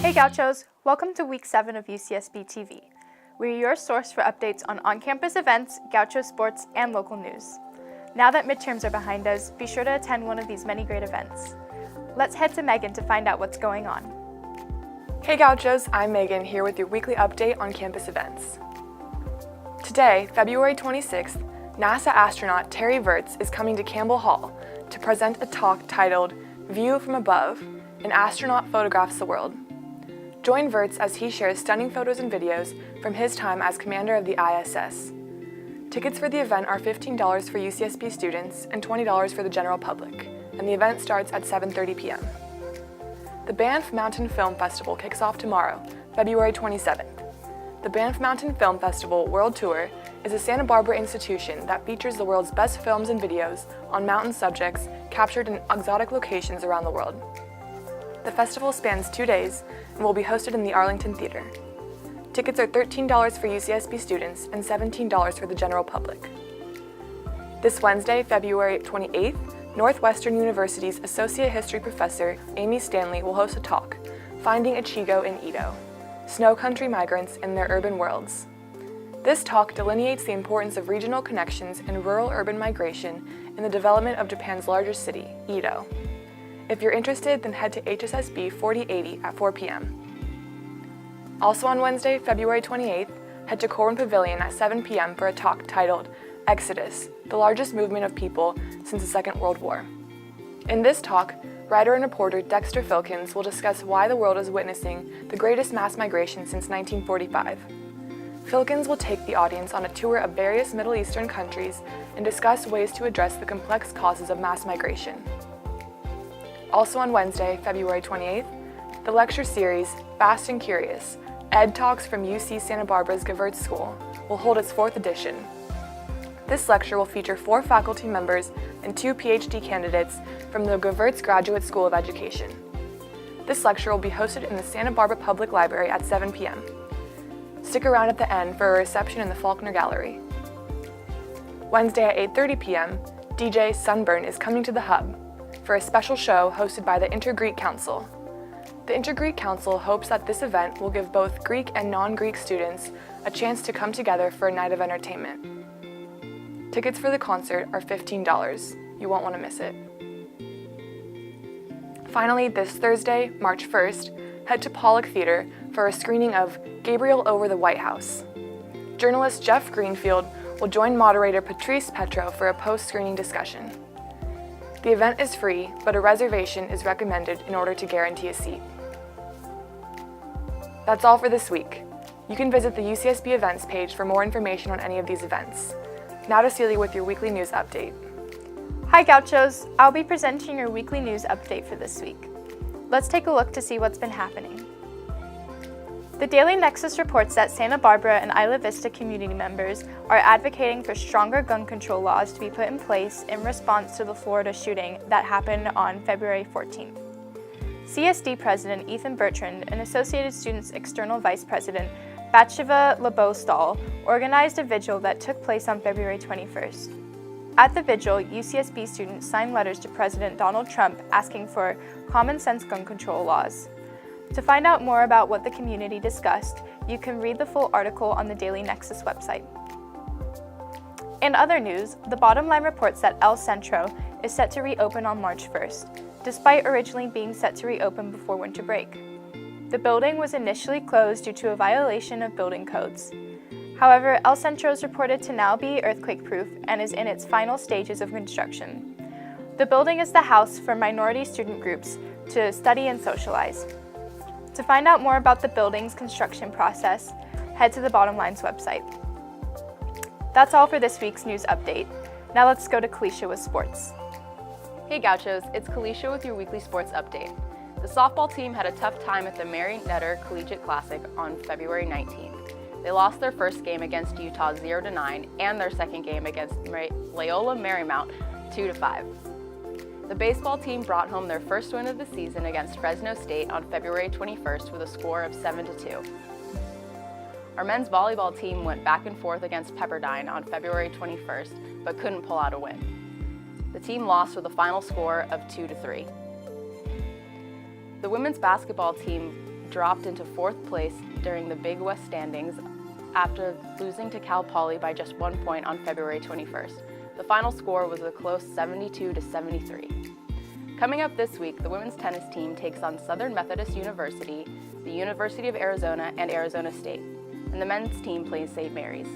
Hey Gauchos, welcome to Week 7 of UCSB TV. We're your source for updates on on-campus events, Gaucho sports, and local news. Now that midterms are behind us, be sure to attend one of these many great events. Let's head to Megan to find out what's going on. Hey Gauchos, I'm Megan here with your weekly update on campus events. Today, February 26th, NASA astronaut Terry Virts is coming to Campbell Hall to present a talk titled View from Above, An Astronaut Photographs the World. Join Virts as he shares stunning photos and videos from his time as commander of the ISS. Tickets for the event are $15 for UCSB students and $20 for the general public, and the event starts at 7:30 p.m. The Banff Mountain Film Festival kicks off tomorrow, February 27th. The Banff Mountain Film Festival World Tour is a Santa Barbara institution that features the world's best films and videos on mountain subjects captured in exotic locations around the world. The festival spans 2 days and will be hosted in the Arlington Theater. Tickets are $13 for UCSB students and $17 for the general public. This Wednesday, February 28th, Northwestern University's Associate History Professor Amy Stanley will host a talk, Finding Ichigo in Edo, Snow Country Migrants in Their Urban Worlds. This talk delineates the importance of regional connections and rural-urban migration in the development of Japan's largest city, Edo. If you're interested, then head to HSSB 4080 at 4 p.m. Also on Wednesday, February 28th, head to Corwin Pavilion at 7 p.m. for a talk titled Exodus, the largest movement of people since the Second World War. In this talk, writer and reporter Dexter Filkins will discuss why the world is witnessing the greatest mass migration since 1945. Filkins will take the audience on a tour of various Middle Eastern countries and discuss ways to address the complex causes of mass migration. Also on Wednesday, February 28th, the lecture series, Fast and Curious, Ed Talks from UC Santa Barbara's Gewurz School, will hold its 4th edition. This lecture will feature 4 faculty members and 2 PhD candidates from the Gewurz Graduate School of Education. This lecture will be hosted in the Santa Barbara Public Library at 7 p.m. Stick around at the end for a reception in the Faulkner Gallery. Wednesday at 8:30 p.m., DJ Sunburn is coming to the Hub for a special show hosted by the Inter-Greek Council. The Inter-Greek Council hopes that this event will give both Greek and non-Greek students a chance to come together for a night of entertainment. Tickets for the concert are $15. You won't want to miss it. Finally, this Thursday, March 1st, head to Pollock Theater for a screening of Gabriel Over the White House. Journalist Jeff Greenfield will join moderator Patrice Petro for a post-screening discussion. The event is free, but a reservation is recommended in order to guarantee a seat. That's all for this week. You can visit the UCSB events page for more information on any of these events. Now to Celia with your weekly news update. Hi Gauchos, I'll be presenting your weekly news update for this week. Let's take a look to see what's been happening. The Daily Nexus reports that Santa Barbara and Isla Vista community members are advocating for stronger gun control laws to be put in place in response to the Florida shooting that happened on February 14th. CSD President Ethan Bertrand and Associated Students External Vice President Batsheva Lebostal organized a vigil that took place on February 21st. At the vigil, UCSB students signed letters to President Donald Trump asking for common sense gun control laws. To find out more about what the community discussed, you can read the full article on the Daily Nexus website. In other news, the Bottom Line reports that El Centro is set to reopen on March 1st, despite originally being set to reopen before winter break. The building was initially closed due to a violation of building codes. However, El Centro is reported to now be earthquake-proof and is in its final stages of construction. The building is the house for minority student groups to study and socialize. To find out more about the building's construction process, head to the Bottom Line's website. That's all for this week's news update. Now let's go to Kalisha with sports. Hey Gauchos, it's Kalisha with your weekly sports update. The softball team had a tough time at the Mary Netter Collegiate Classic on February 19th. They lost their first game against Utah 0-9 and their second game against Loyola Marymount 2-5. The baseball team brought home their first win of the season against Fresno State on February 21st with a score of 7-2. Our men's volleyball team went back and forth against Pepperdine on February 21st, but couldn't pull out a win. The team lost with a final score of 2-3. The women's basketball team dropped into 4th place during the Big West standings after losing to Cal Poly by just 1 point on February 21st. The final score was a close 72-73. Coming up this week, the women's tennis team takes on Southern Methodist University, the University of Arizona, and Arizona State, and the men's team plays St. Mary's.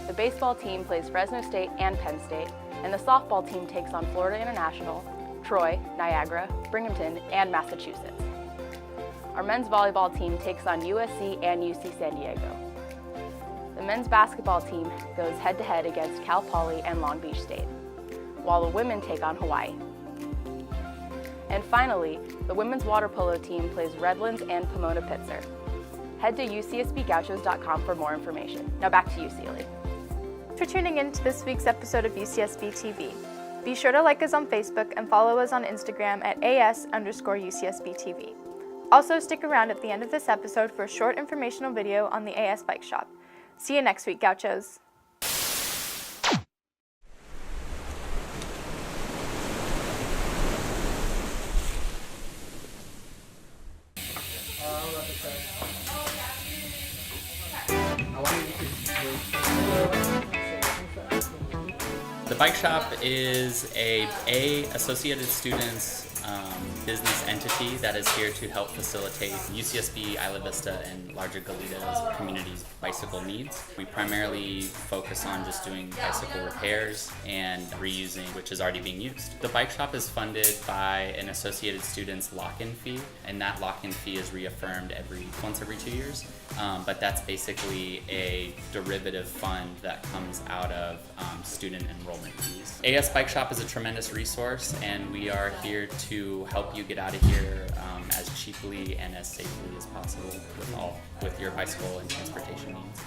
The baseball team plays Fresno State and Penn State, and the softball team takes on Florida International, Troy, Niagara, Binghamton, and Massachusetts. Our men's volleyball team takes on USC and UC San Diego. The men's basketball team goes head-to-head against Cal Poly and Long Beach State, while the women take on Hawaii. And finally, the women's water polo team plays Redlands and Pomona Pitzer. Head to ucsbgauchos.com for more information. Now back to you, Sealy. Thanks for tuning in to this week's episode of UCSB TV. Be sure to like us on Facebook and follow us on Instagram at AS_UCSB TV. Also, stick around at the end of this episode for a short informational video on the AS Bike Shop. See you next week, Gauchos. The Bike Shop is a Associated Students business entity that is here to help facilitate UCSB, Isla Vista, and larger Goleta's community's bicycle needs. We primarily focus on just doing bicycle repairs and reusing, which is already being used. The Bike Shop is funded by an Associated Students lock-in fee, and that lock-in fee is reaffirmed once every 2 years. But that's basically a derivative fund that comes out of student enrollment fees. AS Bike Shop is a tremendous resource, and we are here to help you get out of here as cheaply and as safely as possible with your bicycle and transportation needs.